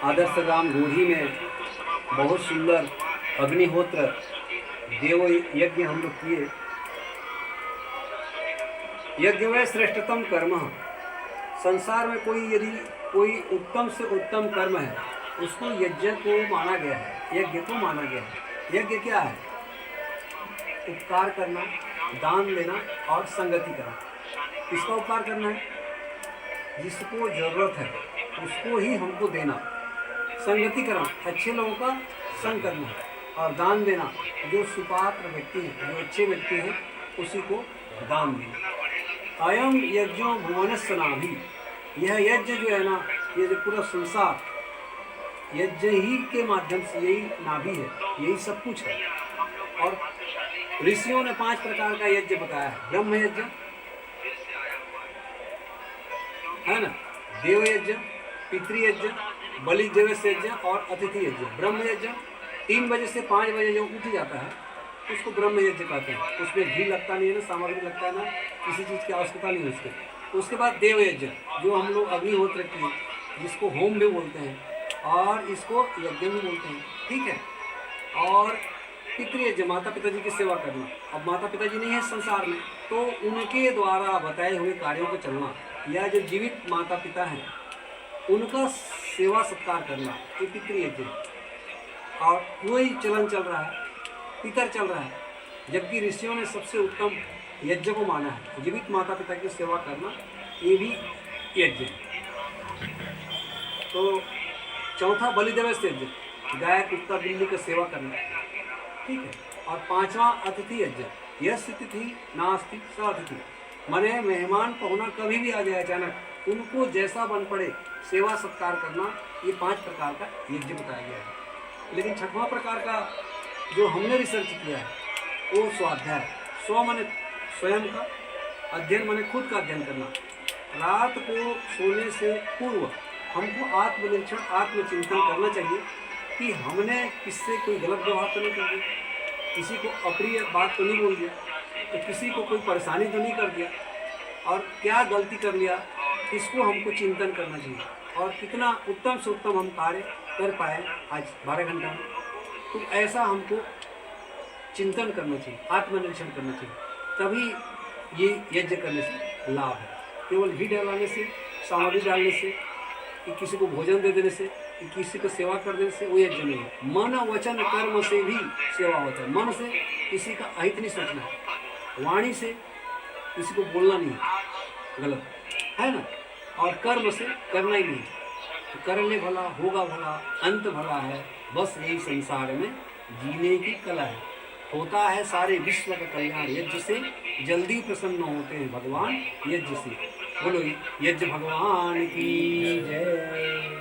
आदर्श ग्राम गोढ़ी में बहुत सुंदर अग्निहोत्र देव यज्ञ हम लोग किए। यज्ञ में श्रेष्ठतम कर्म, संसार में कोई उत्तम से उत्तम कर्म है उसको यज्ञ को माना गया है, यज्ञ को माना गया है। यज्ञ क्या है? उपकार करना, दान देना और संगति करना। किसका उपकार करना है? जिसको जरूरत है उसको ही हमको देना। संगति करना, अच्छे लोगों का संग करना। और दान देना, जो सुपात्र व्यक्ति हैं, जो अच्छे व्यक्ति हैं, उसी को दान देना। अयम यज्ञो भुवनस्य नाभि, यह यज्ञ जो है ना, ये जो पूरा संसार यज्ञ ही के माध्यम से, यही नाभि है, यही सब कुछ है। और ऋषियों ने 5 प्रकार का यज्ञ बताया है। ब्रह्म यज्ञ है ना, देव यज्ञ, पितृयज्ञ, बलि दिवस यज्ञ और अतिथि यज्ञ। ब्रह्म यज्ञ 3 बजे से 5 बजे जो उठ जाता है उसको ब्रह्म यज्ञ कहते हैं। उसमें घी लगता नहीं है ना, सामग्री लगता है ना, किसी चीज़ की आवश्यकता नहीं है उसके। उसके बाद देव यज्ञ, जो हम लोग अग्निहोत्र की, जिसको होम भी बोलते हैं और इसको यज्ञ भी बोलते हैं, ठीक है। और पितृयज्ञ, माता पिताजी की सेवा करना। अब माता पिताजी नहीं है संसार में, तो उनके द्वारा बताए हुए कार्यों को चलना, या जो जीवित माता पिता हैं उनका सेवा सत्कार करना, ये पितृयज्ञ। और कोई चलन चल रहा है, पितर चल रहा है, जबकि ऋषियों ने सबसे उत्तम यज्ञ को माना है। जीवित माता पिता की सेवा करना, ये भी यज्ञ है। तो चौथा बलि दिवस यज्ञ, गाय कुत्ता बिल्ली की सेवा करना, ठीक है। और 5वां अतिथि यज्ञ, यस्य तिथि नास्ति स अतिथि, माने मेहमान पहुना कभी भी आ जाए अचानक, उनको जैसा बन पड़े सेवा सत्कार करना। ये 5 प्रकार का यज्ञ बताया गया है। लेकिन 6वां प्रकार का जो हमने रिसर्च किया है वो स्वाध्याय। स्व माने स्वयं का, अध्ययन माने खुद का अध्ययन करना। रात को सोने से पूर्व हमको आत्मनिरीक्षण, आत्मचिंतन करना चाहिए कि हमने किससे कोई गलत व्यवहार तो नहीं कर दिया, किसी को अप्रिय बात तो नहीं बोल दिया, तो किसी को कोई परेशानी तो नहीं कर दिया, और क्या गलती कर लिया, इसको हमको चिंतन करना चाहिए। और कितना उत्तम से उत्तम हम कार्य कर पाए आज 12 घंटा में, तो ऐसा हमको चिंतन करना चाहिए, आत्मनिरीक्षण करना चाहिए। तभी ये यज्ञ करने से लाभ है। केवल घी डालने से, सामग्री डालने से, कि किसी को भोजन दे देने से, कि किसी को सेवा कर देने से वो यज्ञ नहीं है। मन वचन कर्म से भी सेवा होता है। मन से किसी का अहित नहीं सोचना है, वाणी से किसी को बोलना नहीं है, गलत है ना। और कर्म से करना ही नहीं है। तो करने भला होगा भला, अंत भला है, बस यही संसार में जीने की कला है। होता है सारे विश्व का कल्याण यज्ञ से, जल्दी प्रसन्न होते हैं भगवान यज्ञ से। बोलो यज्ञ भगवान की जय।